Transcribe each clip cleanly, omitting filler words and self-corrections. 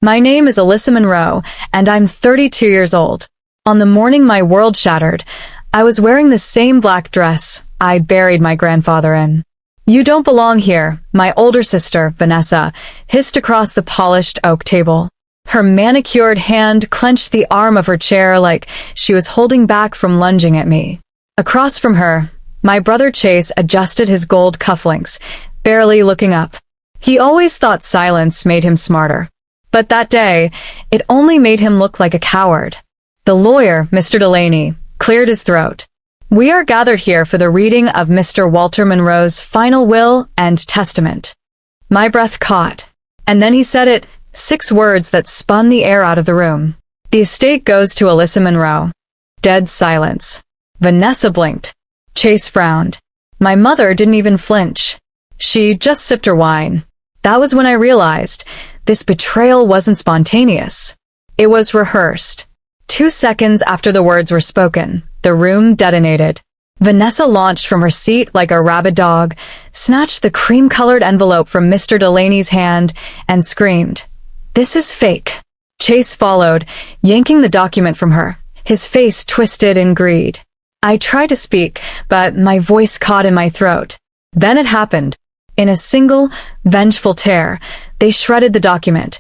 My name is Alyssa Monroe, and I'm 32 years old. On the morning my world shattered, I was wearing the same black dress I buried my grandfather in. "You don't belong here," my older sister, Vanessa, hissed across the polished oak table. Her manicured hand clenched the arm of her chair like she was holding back from lunging at me. Across from her, my brother Chase adjusted his gold cufflinks, barely looking up. He always thought silence made him smarter. But that day, it only made him look like a coward. The lawyer, Mr. Delaney, cleared his throat. "We are gathered here for the reading of Mr. Walter Monroe's final will and testament." My breath caught, and then he said it, 6 words that spun the air out of the room. "The estate goes to Alyssa Monroe." Dead silence. Vanessa blinked. Chase frowned. My mother didn't even flinch. She just sipped her wine. That was when I realized this betrayal wasn't spontaneous. It was rehearsed. 2 seconds after the words were spoken, the room detonated. Vanessa launched from her seat like a rabid dog, snatched the cream-colored envelope from Mr. Delaney's hand, and screamed, "This is fake." Chase followed, yanking the document from her, his face twisted in greed. I tried to speak, but my voice caught in my throat. Then it happened. In a single, vengeful tear, they shredded the document,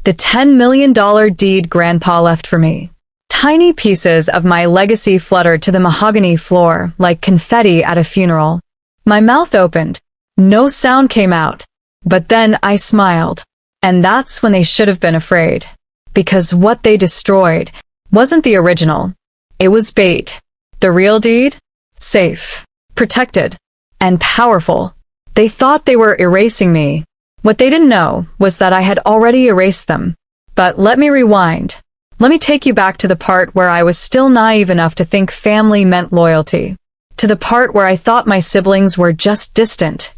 the $10 million deed Grandpa left for me. Tiny pieces of my legacy fluttered to the mahogany floor like confetti at a funeral. My mouth opened. No sound came out. But then I smiled. And that's when they should have been afraid. Because what they destroyed wasn't the original. It was bait. The real deed? Safe, protected, and powerful. They thought they were erasing me. What they didn't know was that I had already erased them. But let me rewind. Let me take you back to the part where I was still naive enough to think family meant loyalty. To the part where I thought my siblings were just distant,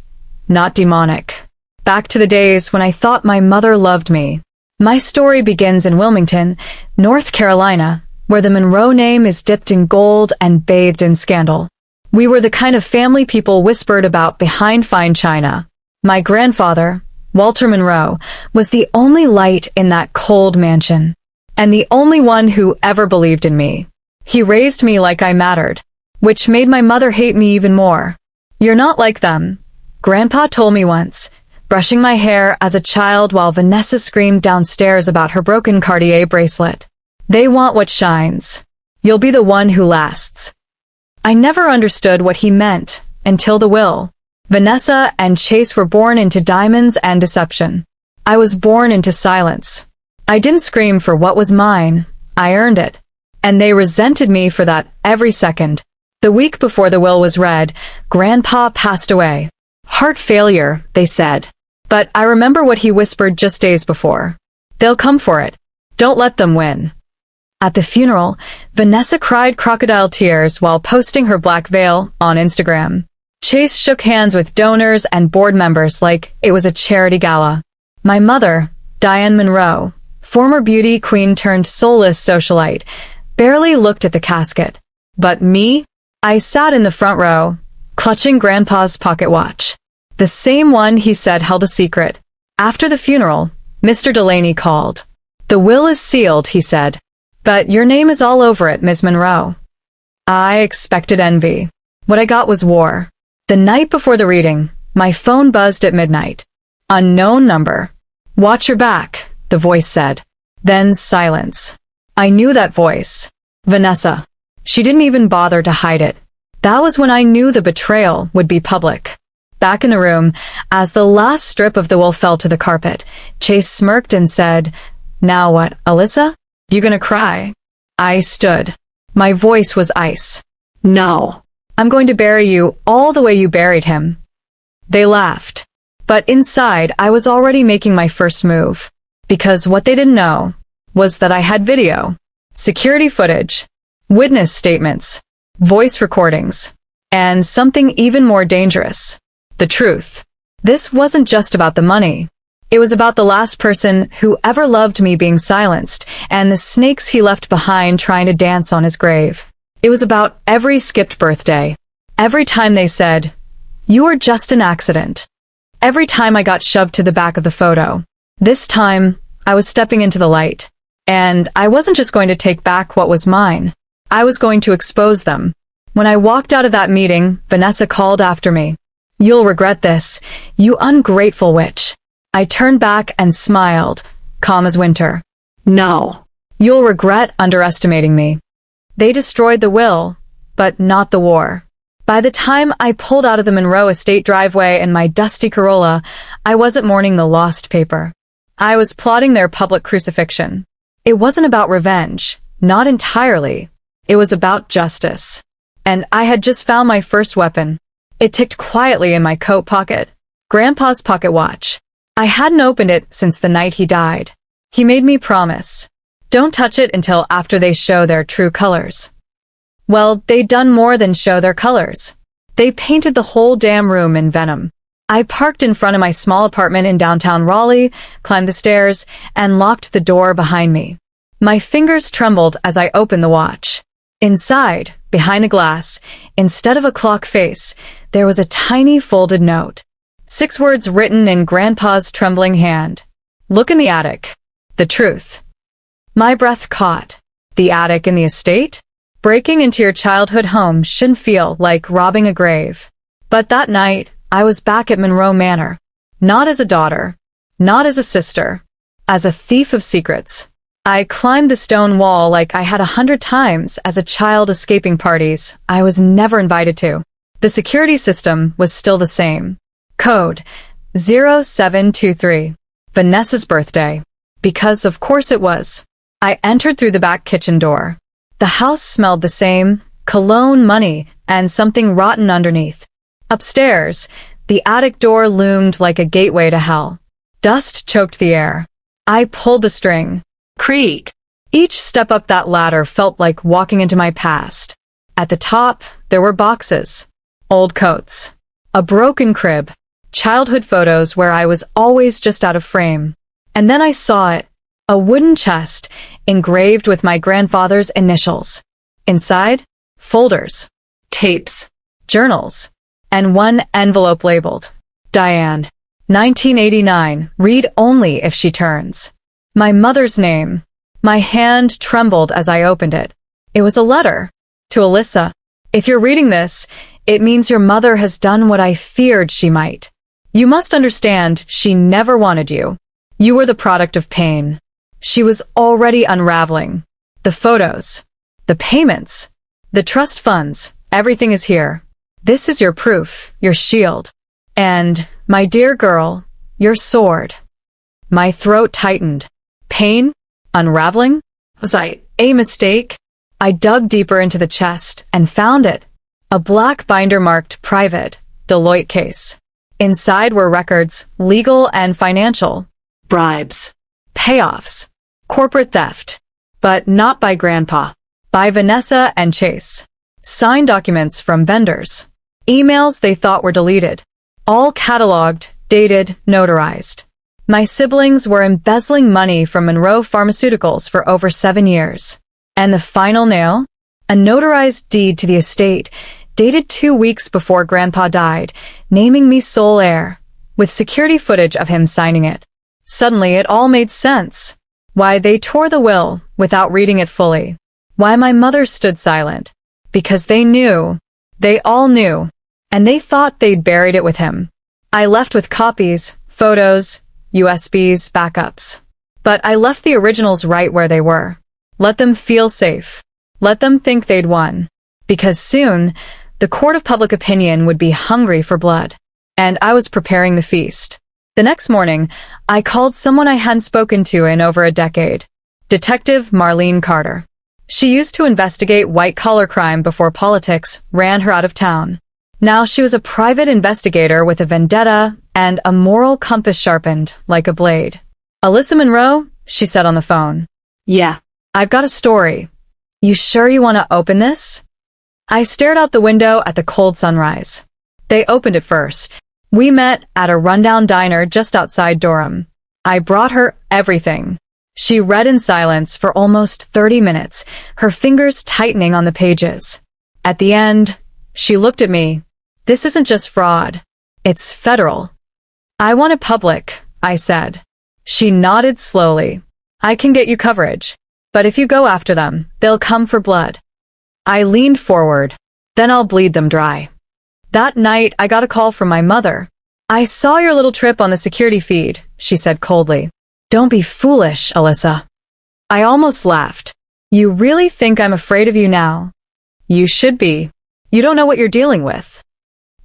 not demonic. Back to the days when I thought my mother loved me. My story begins in Wilmington, North Carolina, where the Monroe name is dipped in gold and bathed in scandal. We were the kind of family people whispered about behind fine china. My grandfather, Walter Monroe, was the only light in that cold mansion. And the only one who ever believed in me. He raised me like I mattered, which made my mother hate me even more. "You're not like them," Grandpa told me once, brushing my hair as a child while Vanessa screamed downstairs about her broken Cartier bracelet. "They want what shines. You'll be the one who lasts." I never understood what he meant until the will. Vanessa and Chase were born into diamonds and deception. I was born into silence. I didn't scream for what was mine. I earned it. And they resented me for that every second. The week before the will was read, Grandpa passed away. "Heart failure," they said. But I remember what he whispered just days before. "They'll come for it. Don't let them win." At the funeral, Vanessa cried crocodile tears while posting her black veil on Instagram. Chase shook hands with donors and board members like it was a charity gala. My mother, Diane Monroe, former beauty queen turned soulless socialite, barely looked at the casket. But me? I sat in the front row, clutching Grandpa's pocket watch. The same one he said held a secret. After the funeral, Mr. Delaney called. "The will is sealed," he said. "But your name is all over it, Ms. Monroe." I expected envy. What I got was war. The night before the reading, my phone buzzed at midnight. Unknown number. "Watch your back," the voice said. Then silence. I knew that voice. Vanessa. She didn't even bother to hide it. That was when I knew the betrayal would be public. Back in the room, as the last strip of the will fell to the carpet, Chase smirked and said, "Now what, Alyssa? You gonna cry?" I stood. My voice was ice. "No. I'm going to bury you all the way you buried him." They laughed. But inside, I was already making my first move. Because what they didn't know was that I had video, security footage, witness statements, voice recordings, and something even more dangerous, the truth. This wasn't just about the money. It was about the last person who ever loved me being silenced and the snakes he left behind trying to dance on his grave. It was about every skipped birthday. Every time they said, "You were just an accident." Every time I got shoved to the back of the photo. This time, I was stepping into the light. And I wasn't just going to take back what was mine. I was going to expose them. When I walked out of that meeting, Vanessa called after me. "You'll regret this, you ungrateful witch." I turned back and smiled, calm as winter. "No. You'll regret underestimating me." They destroyed the will, but not the war. By the time I pulled out of the Monroe estate driveway in my dusty Corolla, I wasn't mourning the lost paper. I was plotting their public crucifixion. It wasn't about revenge, not entirely. It was about justice. And I had just found my first weapon. It ticked quietly in my coat pocket. Grandpa's pocket watch. I hadn't opened it since the night he died. He made me promise. Don't touch it until after they show their true colors. Well, they'd done more than show their colors. They painted the whole damn room in venom. I parked in front of my small apartment in downtown Raleigh, climbed the stairs, and locked the door behind me. My fingers trembled as I opened the watch. Inside, behind the glass, instead of a clock face, there was a tiny folded note. 6 words written in Grandpa's trembling hand. "Look in the attic. The truth." My breath caught. The attic in the estate? Breaking into your childhood home shouldn't feel like robbing a grave. But that night, I was back at Monroe Manor. Not as a daughter. Not as a sister. As a thief of secrets. I climbed the stone wall like I had 100 times as a child escaping parties I was never invited to. The security system was still the same. Code 0723. Vanessa's birthday. Because of course it was. I entered through the back kitchen door. The house smelled the same, cologne, money, and something rotten underneath. Upstairs, the attic door loomed like a gateway to hell. Dust choked the air. I pulled the string. Creak. Each step up that ladder felt like walking into my past. At the top, there were boxes. Old coats. A broken crib. Childhood photos where I was always just out of frame. And then I saw it. A wooden chest, engraved with my grandfather's initials. Inside, folders. Tapes. Journals. And one envelope labeled, Diane. 1989, read only if she turns. My mother's name. My hand trembled as I opened it. It was a letter. To Alyssa. If you're reading this, it means your mother has done what I feared she might. You must understand she never wanted you. You were the product of pain. She was already unraveling. The photos. The payments. The trust funds. Everything is here. This is your proof, your shield. And, my dear girl, your sword. My throat tightened. Pain? Unraveling? Was I a mistake? I dug deeper into the chest and found it. A black binder marked private, Deloitte case. Inside were records, legal and financial. Bribes. Payoffs. Corporate theft. But not by Grandpa. By Vanessa and Chase. Signed documents from vendors. Emails they thought were deleted. All cataloged, dated, notarized. My siblings were embezzling money from Monroe Pharmaceuticals for over 7 years. And the final nail? A notarized deed to the estate, dated 2 weeks before Grandpa died, naming me sole heir, with security footage of him signing it. Suddenly it all made sense. Why they tore the will without reading it fully. Why my mother stood silent. Because they knew. They all knew. And they thought they'd buried it with him. I left with copies, photos, USBs, backups. But I left the originals right where they were. Let them feel safe. Let them think they'd won. Because soon, the court of public opinion would be hungry for blood. And I was preparing the feast. The next morning, I called someone I hadn't spoken to in over a decade. Detective Marlene Carter. She used to investigate white-collar crime before politics ran her out of town. Now she was a private investigator with a vendetta and a moral compass sharpened like a blade. "Alyssa Monroe?" she said on the phone. "Yeah. I've got a story. You sure you want to open this?" I stared out the window at the cold sunrise. They opened it first. We met at a rundown diner just outside Durham. I brought her everything. She read in silence for almost 30 minutes, her fingers tightening on the pages. At the end, she looked at me. "This isn't just fraud. It's federal." "I want it public," I said. She nodded slowly. I can get you coverage. But if you go after them, they'll come for blood. I leaned forward. Then I'll bleed them dry. That night, I got a call from my mother. I saw your little trip on the security feed, she said coldly. Don't be foolish, Alyssa. I almost laughed. You really think I'm afraid of you now? You should be. You don't know what you're dealing with.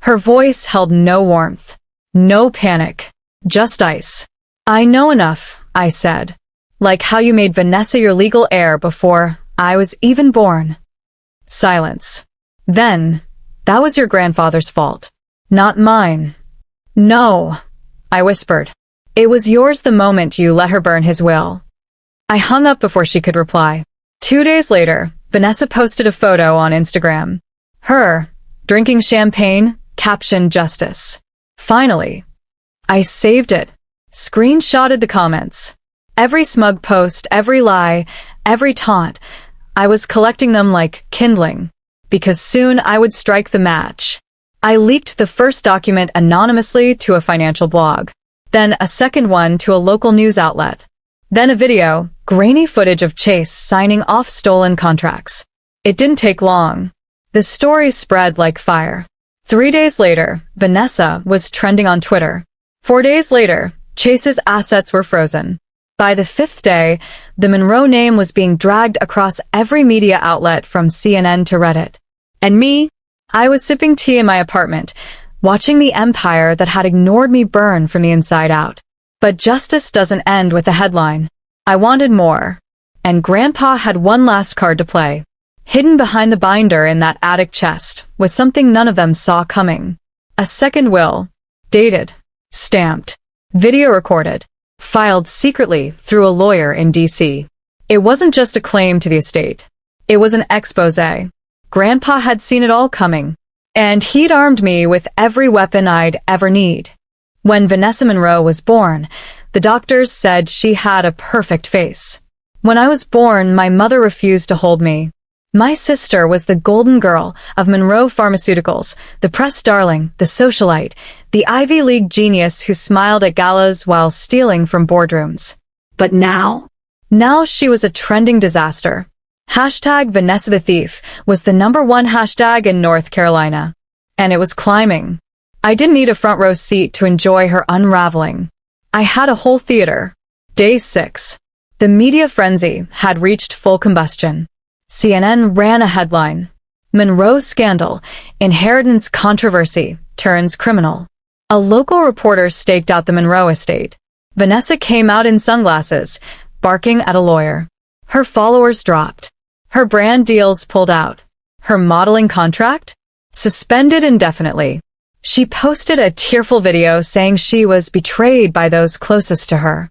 Her voice held no warmth, no panic, just ice. I know enough, I said. Like how you made Vanessa your legal heir before I was even born. Silence. Then, that was your grandfather's fault, not mine. No, I whispered. It was yours the moment you let her burn his will. I hung up before she could reply. 2 days later, Vanessa posted a photo on Instagram. Her, drinking champagne, captioned justice. Finally. I saved it. Screenshotted the comments. Every smug post, every lie, every taunt. I was collecting them like kindling, because soon I would strike the match. I leaked the first document anonymously to a financial blog, then a second one to a local news outlet, then a video, grainy footage of Chase signing off stolen contracts. It didn't take long. The story spread like fire. 3 days later, Vanessa was trending on Twitter. 4 days later, Chase's assets were frozen. By the 5th day, the Monroe name was being dragged across every media outlet from CNN to Reddit. And me? I was sipping tea in my apartment, watching the empire that had ignored me burn from the inside out. But justice doesn't end with a headline. I wanted more. And Grandpa had one last card to play. Hidden behind the binder in that attic chest was something none of them saw coming. A second will. Dated. Stamped. Video recorded. Filed secretly through a lawyer in D.C. It wasn't just a claim to the estate. It was an exposé. Grandpa had seen it all coming, and he'd armed me with every weapon I'd ever need. When Vanessa Monroe was born, the doctors said she had a perfect face. When I was born, my mother refused to hold me. My sister was the golden girl of Monroe Pharmaceuticals, the press darling, the socialite, the Ivy League genius who smiled at galas while stealing from boardrooms. But now she was a trending disaster. Hashtag Vanessa the Thief was the #1 hashtag in North Carolina. And it was climbing. I didn't need a front row seat to enjoy her unraveling. I had a whole theater. Day 6. The media frenzy had reached full combustion. CNN ran a headline. Monroe scandal, inheritance controversy, turns criminal. A local reporter staked out the Monroe estate. Vanessa came out in sunglasses, barking at a lawyer. Her followers dropped. Her brand deals pulled out. Her modeling contract? Suspended indefinitely. She posted a tearful video saying she was betrayed by those closest to her.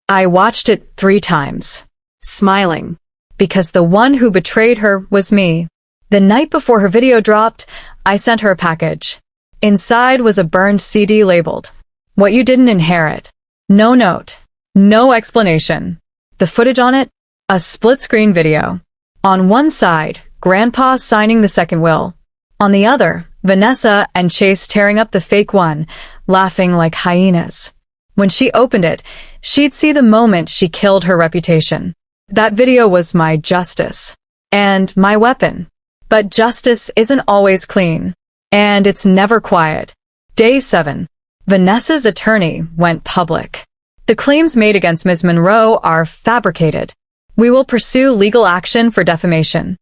I watched it 3 times, smiling, because the one who betrayed her was me. The night before her video dropped, I sent her a package. Inside was a burned CD labeled, "What you didn't inherit." No note. No explanation. The footage on it? A split-screen video. On one side, Grandpa signing the second will. On the other, Vanessa and Chase tearing up the fake one, laughing like hyenas. When she opened it, she'd see the moment she killed her reputation. That video was my justice. And my weapon. But justice isn't always clean. And it's never quiet. Day 7. Vanessa's attorney went public. The claims made against Ms. Monroe are fabricated. We will pursue legal action for defamation.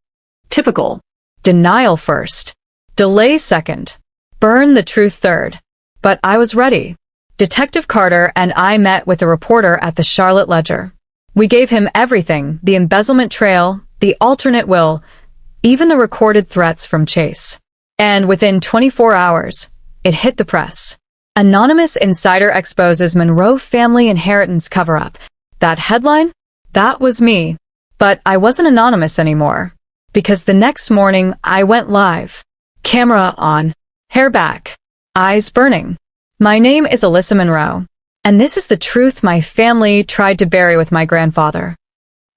Typical. Denial first. Delay second. Burn the truth third. But I was ready. Detective Carter and I met with a reporter at the Charlotte Ledger. We gave him everything, the embezzlement trail, the alternate will, even the recorded threats from Chase. And within 24 hours, it hit the press. Anonymous insider exposes Monroe family inheritance cover-up. That headline? That was me. But I wasn't anonymous anymore. Because the next morning, I went live. Camera on. Hair back. Eyes burning. My name is Alyssa Monroe. And this is the truth my family tried to bury with my grandfather.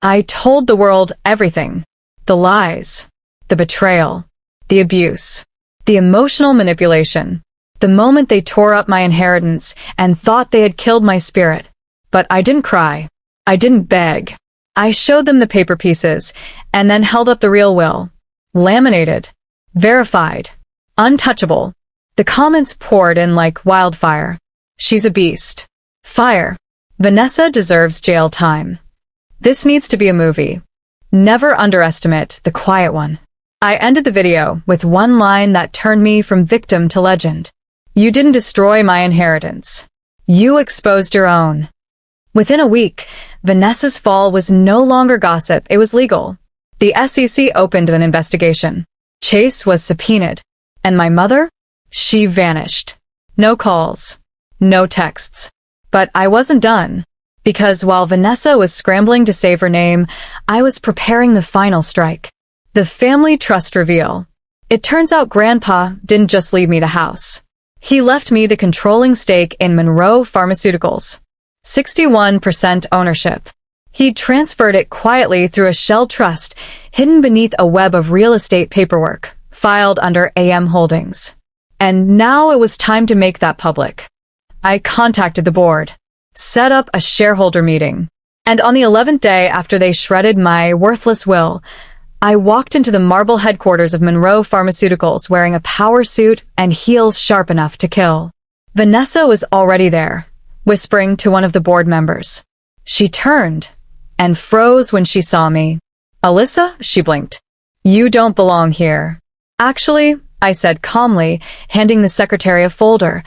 I told the world everything. The lies. The betrayal. The abuse. The emotional manipulation. The moment they tore up my inheritance and thought they had killed my spirit. But I didn't cry. I didn't beg. I showed them the paper pieces, and then held up the real will. Laminated. Verified. Untouchable. The comments poured in like wildfire. She's a beast. Fire. Vanessa deserves jail time. This needs to be a movie. Never underestimate the quiet one. I ended the video with one line that turned me from victim to legend. You didn't destroy my inheritance. You exposed your own. Within a week, Vanessa's fall was no longer gossip, it was legal. The SEC opened an investigation. Chase was subpoenaed. And my mother? She vanished. No calls. No texts. But I wasn't done. Because while Vanessa was scrambling to save her name, I was preparing the final strike. The family trust reveal. It turns out Grandpa didn't just leave me the house. He left me the controlling stake in Monroe Pharmaceuticals. 61% ownership. He'd transferred it quietly through a shell trust hidden beneath a web of real estate paperwork, filed under AM Holdings. And now it was time to make that public. I contacted the board, set up a shareholder meeting, and on the 11th day after they shredded my worthless will, I walked into the marble headquarters of Monroe Pharmaceuticals wearing a power suit and heels sharp enough to kill. Vanessa was already there, whispering to one of the board members. She turned and froze when she saw me. Alyssa, she blinked. You don't belong here. Actually, I said calmly, handing the secretary a folder.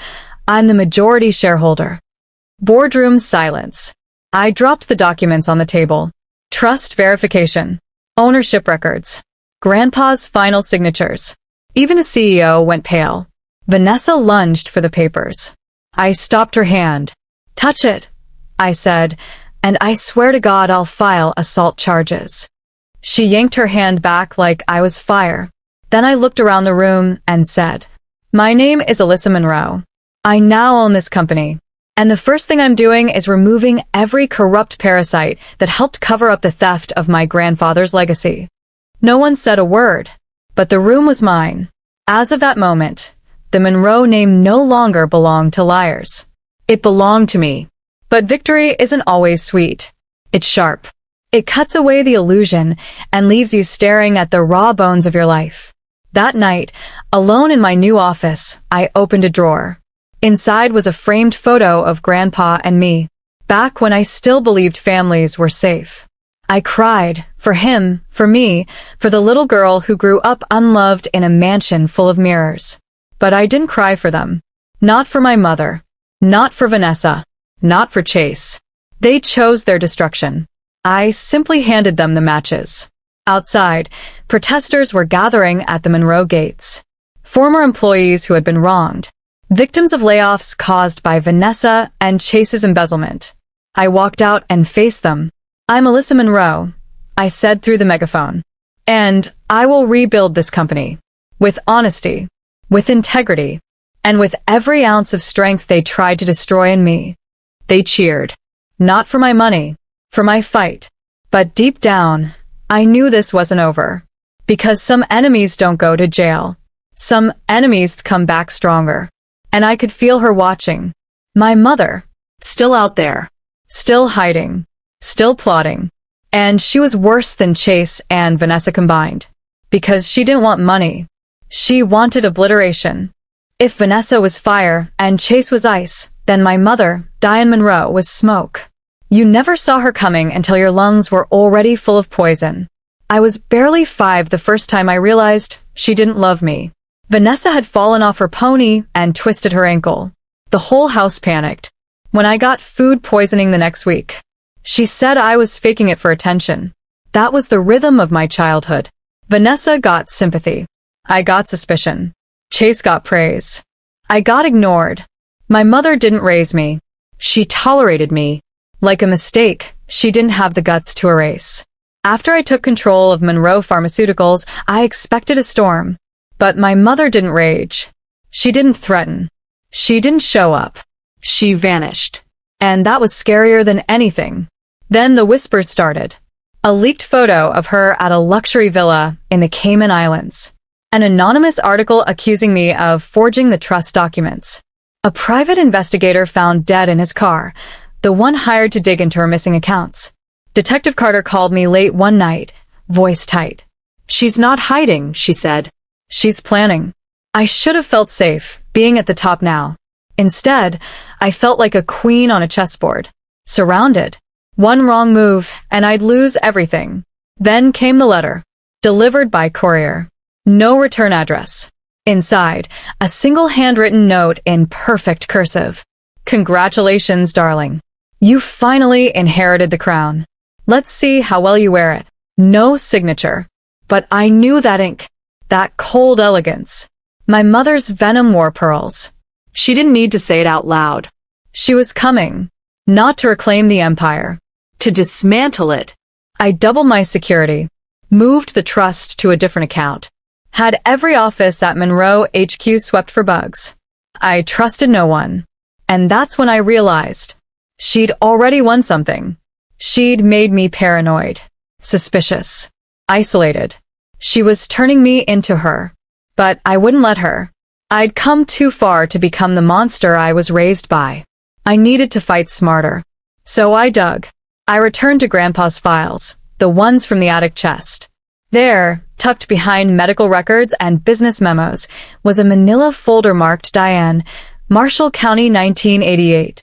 I'm the majority shareholder. Boardroom silence. I dropped the documents on the table. Trust verification. Ownership records. Grandpa's final signatures. Even the CEO went pale. Vanessa lunged for the papers. I stopped her hand. Touch it, I said, and I swear to God I'll file assault charges. She yanked her hand back like I was fire. Then I looked around the room and said, My name is Alyssa Monroe. I now own this company. And the first thing I'm doing is removing every corrupt parasite that helped cover up the theft of my grandfather's legacy. No one said a word, but the room was mine. As of that moment, the Monroe name no longer belonged to liars. It belonged to me. But victory isn't always sweet. It's sharp. It cuts away the illusion and leaves you staring at the raw bones of your life. That night, alone in my new office, I opened a drawer. Inside was a framed photo of Grandpa and me, back when I still believed families were safe. I cried, for him, for me, for the little girl who grew up unloved in a mansion full of mirrors. But I didn't cry for them. Not for my mother. Not for Vanessa. Not for Chase. They chose their destruction. I simply handed them the matches. Outside, protesters were gathering at the Monroe gates. Former employees who had been wronged. Victims of layoffs caused by Vanessa and Chase's embezzlement. I walked out and faced them. I'm Alyssa Monroe, I said through the megaphone. And I will rebuild this company. With honesty. With integrity. And with every ounce of strength they tried to destroy in me. They cheered. Not for my money. For my fight. But deep down, I knew this wasn't over. Because some enemies don't go to jail. Some enemies come back stronger. And I could feel her watching. My mother. Still out there. Still hiding. Still plotting. And she was worse than Chase and Vanessa combined. Because she didn't want money. She wanted obliteration. If Vanessa was fire and Chase was ice, then my mother, Diane Monroe, was smoke. You never saw her coming until your lungs were already full of poison. I was barely 5 the first time I realized she didn't love me. Vanessa had fallen off her pony and twisted her ankle. The whole house panicked. When I got food poisoning the next week, she said I was faking it for attention. That was the rhythm of my childhood. Vanessa got sympathy. I got suspicion. Chase got praise. I got ignored. My mother didn't raise me. She tolerated me. Like a mistake, she didn't have the guts to erase. After I took control of Monroe Pharmaceuticals, I expected a storm. But my mother didn't rage. She didn't threaten. She didn't show up. She vanished. And that was scarier than anything. Then the whispers started. A leaked photo of her at a luxury villa in the Cayman Islands. An anonymous article accusing me of forging the trust documents. A private investigator found dead in his car. the one hired to dig into her missing accounts. Detective Carter called me late one night, voice tight. "She's not hiding," she said. "She's planning." I should have felt safe, being at the top now. Instead, I felt like a queen on a chessboard. Surrounded. One wrong move, and I'd lose everything. Then came the letter. Delivered by courier. No return address. Inside, a single handwritten note in perfect cursive. "Congratulations, darling. You finally inherited the crown. Let's see how well you wear it." No signature. But I knew that ink. That cold elegance. My mother's venom war pearls. She didn't need to say it out loud. She was coming. Not to reclaim the empire. To dismantle it. I doubled my security. Moved the trust to a different account. Had every office at Monroe HQ swept for bugs. I trusted no one. And that's when I realized. She'd already won something. She'd made me paranoid. Suspicious. Isolated. She was turning me into her. But I wouldn't let her. I'd come too far to become the monster I was raised by. I needed to fight smarter. So I dug. I returned to Grandpa's files, the ones from the attic chest. There, tucked behind medical records and business memos, was a manila folder marked Diane, Marshall County 1988.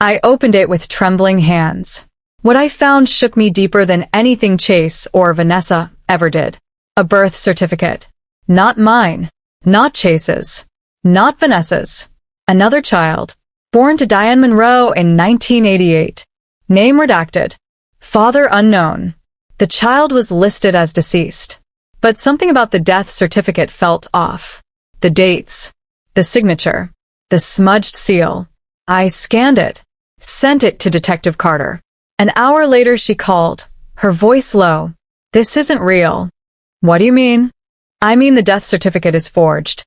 I opened it with trembling hands. What I found shook me deeper than anything Chase or Vanessa ever did. A birth certificate. Not mine. Not Chase's. Not Vanessa's. Another child. Born to Diane Monroe in 1988. Name redacted. Father unknown. The child was listed as deceased. But something about the death certificate felt off. The dates. The signature. The smudged seal. I scanned it. Sent it to Detective Carter. An hour later she called, her voice low. "This isn't real." "What do you mean?" "I mean the death certificate is forged."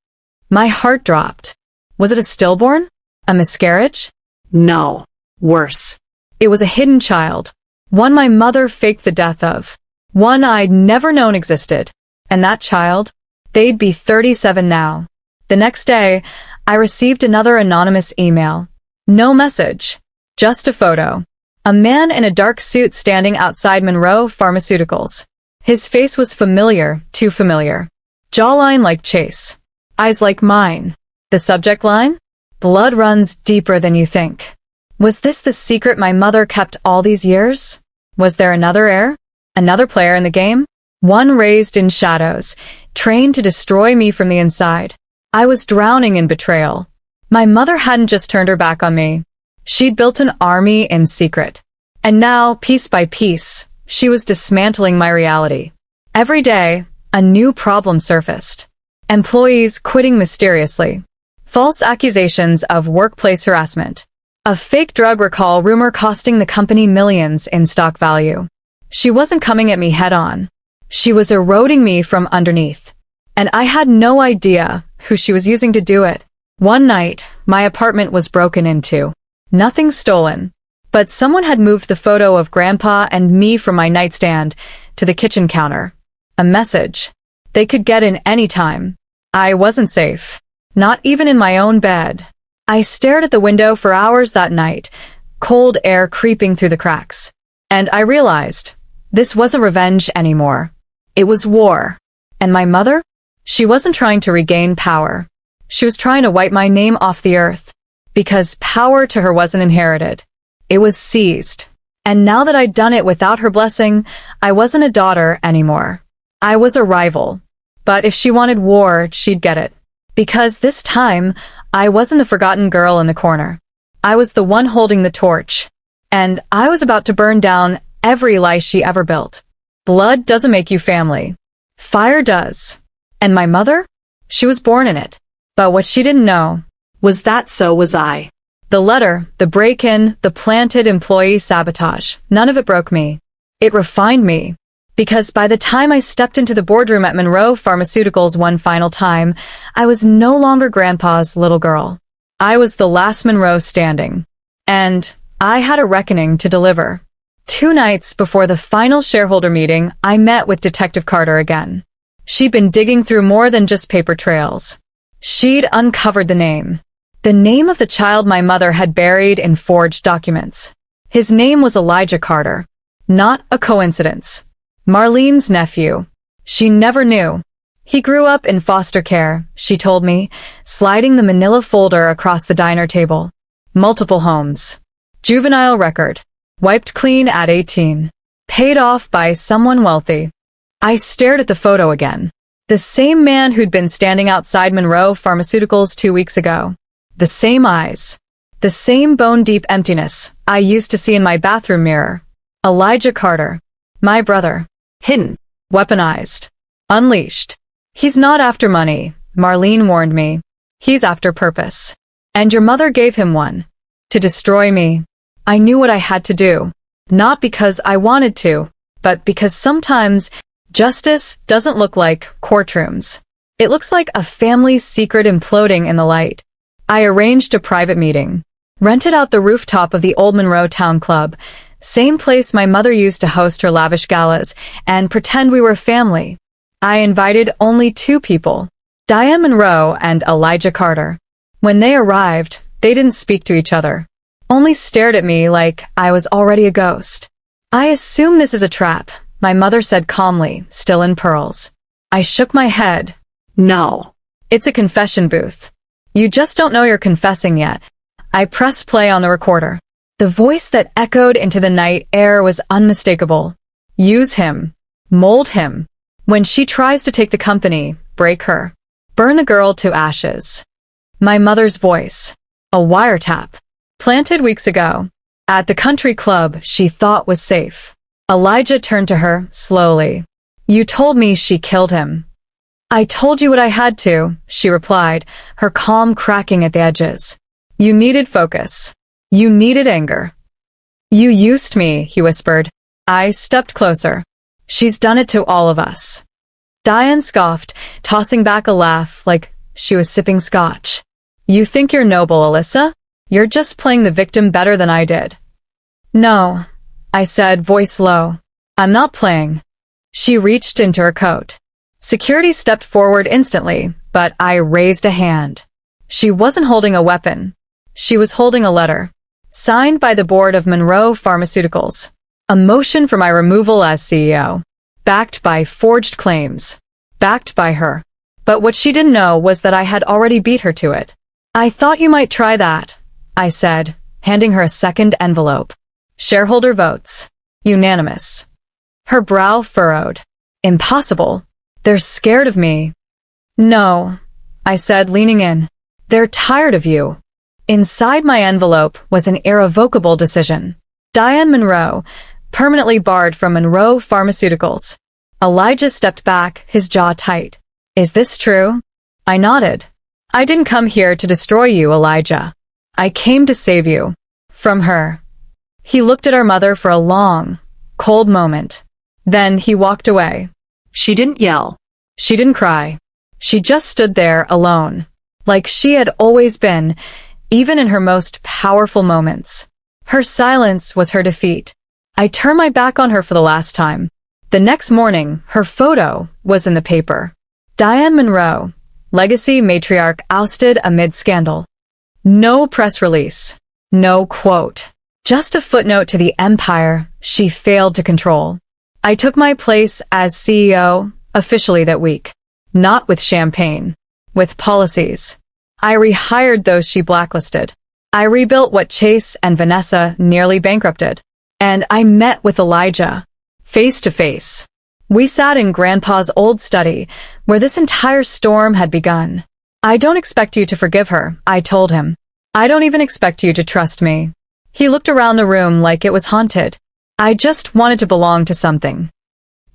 My heart dropped. Was it a stillborn? A miscarriage? No. Worse. It was a hidden child. One my mother faked the death of. One I'd never known existed. And that child? They'd be 37 now. The next day, I received another anonymous email. No message. Just a photo. A man in a dark suit standing outside Monroe Pharmaceuticals. His face was familiar, too familiar. Jawline like Chase. Eyes like mine. The subject line? Blood runs deeper than you think. Was this the secret my mother kept all these years? Was there another heir? Another player in the game? One raised in shadows, trained to destroy me from the inside. I was drowning in betrayal. My mother hadn't just turned her back on me. She'd built an army in secret. And now, piece by piece, she was dismantling my reality. Every day, a new problem surfaced. Employees quitting mysteriously. False accusations of workplace harassment. A fake drug recall rumor costing the company millions in stock value. She wasn't coming at me head-on. She was eroding me from underneath. And I had no idea who she was using to do it. One night, my apartment was broken into. Nothing stolen. But someone had moved the photo of Grandpa and me from my nightstand to the kitchen counter. A message. They could get in any time. I wasn't safe. Not even in my own bed. I stared at the window for hours that night, cold air creeping through the cracks. And I realized, this wasn't revenge anymore. It was war. And my mother? She wasn't trying to regain power. She was trying to wipe my name off the earth. Because power to her wasn't inherited. It was seized. And now that I'd done it without her blessing, I wasn't a daughter anymore. I was a rival. But if she wanted war, she'd get it. Because this time, I wasn't the forgotten girl in the corner. I was the one holding the torch. And I was about to burn down every lie she ever built. Blood doesn't make you family. Fire does. And my mother? She was born in it. But what she didn't know was that so was I. The letter, the break-in, the planted employee sabotage, none of it broke me. It refined me. Because by the time I stepped into the boardroom at Monroe Pharmaceuticals one final time, I was no longer Grandpa's little girl. I was the last Monroe standing. And I had a reckoning to deliver. 2 nights before the final shareholder meeting, I met with Detective Carter again. She'd been digging through more than just paper trails. She'd uncovered the name. The name of the child my mother had buried in forged documents. His name was Elijah Carter. Not a coincidence. Marlene's nephew. She never knew. He grew up in foster care, she told me, sliding the manila folder across the diner table. Multiple homes. Juvenile record. Wiped clean at 18. Paid off by someone wealthy. I stared at the photo again. The same man who'd been standing outside Monroe Pharmaceuticals 2 weeks ago. The same eyes. The same bone-deep emptiness I used to see in my bathroom mirror. Elijah Carter. My brother. Hidden. Weaponized. Unleashed. He's not after money, Marlene warned me. He's after purpose. And your mother gave him one. To destroy me. I knew what I had to do. Not because I wanted to, but because sometimes justice doesn't look like courtrooms. It looks like a family's secret imploding in the light. I arranged a private meeting. Rented out the rooftop of the old Monroe Town Club, same place my mother used to host her lavish galas, and pretend we were family. I invited only 2 people, Diane Monroe and Elijah Carter. When they arrived, they didn't speak to each other, only stared at me like I was already a ghost. I assume this is a trap, my mother said calmly, still in pearls. I shook my head. No. It's a confession booth. You just don't know you're confessing yet. I pressed play on the recorder. The voice that echoed into the night air was unmistakable. Use him. Mold him. When she tries to take the company, break her. Burn the girl to ashes. My mother's voice. A wiretap. Planted weeks ago. At the country club she thought was safe. Elijah turned to her, slowly. You told me she killed him. I told you what I had to, she replied, her calm cracking at the edges. You needed focus. You needed anger. You used me, he whispered. I stepped closer. She's done it to all of us. Diane scoffed, tossing back a laugh like she was sipping scotch. You think you're noble, Alyssa? You're just playing the victim better than I did. No, I said, voice low. I'm not playing. She reached into her coat. Security stepped forward instantly, but I raised a hand. She wasn't holding a weapon. She was holding a letter. Signed by the board of Monroe Pharmaceuticals. A motion for my removal as CEO. Backed by forged claims. Backed by her. But what she didn't know was that I had already beat her to it. I thought you might try that, I said, handing her a second envelope. Shareholder votes. Unanimous. Her brow furrowed. Impossible. They're scared of me. No, I said, leaning in. They're tired of you. Inside my envelope was an irrevocable decision. Diane Monroe, permanently barred from Monroe Pharmaceuticals. Elijah stepped back, his jaw tight. Is this true? I nodded. I didn't come here to destroy you, Elijah. I came to save you. From her. He looked at our mother for a long, cold moment. Then he walked away. She didn't yell. She didn't cry. She just stood there alone. Like she had always been, even in her most powerful moments. Her silence was her defeat. I turned my back on her for the last time. The next morning, her photo was in the paper. Diane Monroe, legacy matriarch ousted amid scandal. No press release. No quote. Just a footnote to the empire she failed to control. I took my place as CEO officially that week. Not with champagne. With policies. I rehired those she blacklisted. I rebuilt what Chase and Vanessa nearly bankrupted. And I met with Elijah. Face to face. We sat in Grandpa's old study, where this entire storm had begun. I don't expect you to forgive her, I told him. I don't even expect you to trust me. He looked around the room like it was haunted. I just wanted to belong to something.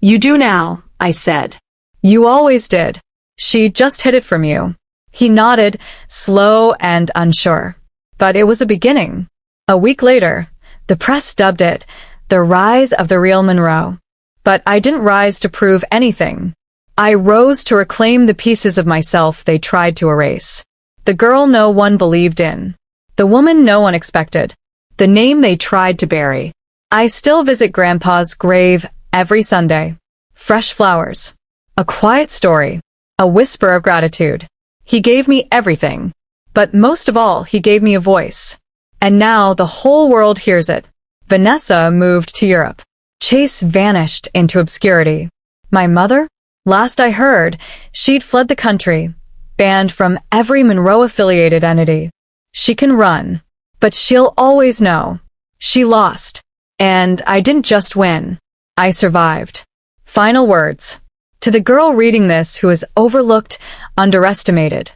You do now, I said. You always did. She just hid it from you. He nodded, slow and unsure. But it was a beginning. A week later, the press dubbed it the rise of the real Monroe. But I didn't rise to prove anything. I rose to reclaim the pieces of myself they tried to erase. The girl no one believed in. The woman no one expected. The name they tried to bury. I still visit Grandpa's grave every Sunday. Fresh flowers. A quiet story. A whisper of gratitude. He gave me everything. But most of all, he gave me a voice. And now the whole world hears it. Vanessa moved to Europe. Chase vanished into obscurity. My mother? Last I heard, she'd fled the country, banned from every Monroe-affiliated entity. She can run, but she'll always know. She lost. And I didn't just win. I survived. Final words. To the girl reading this who is overlooked, underestimated,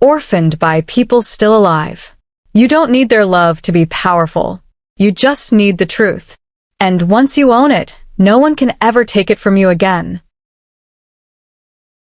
orphaned by people still alive. You don't need their love to be powerful. You just need the truth. And once you own it, no one can ever take it from you again.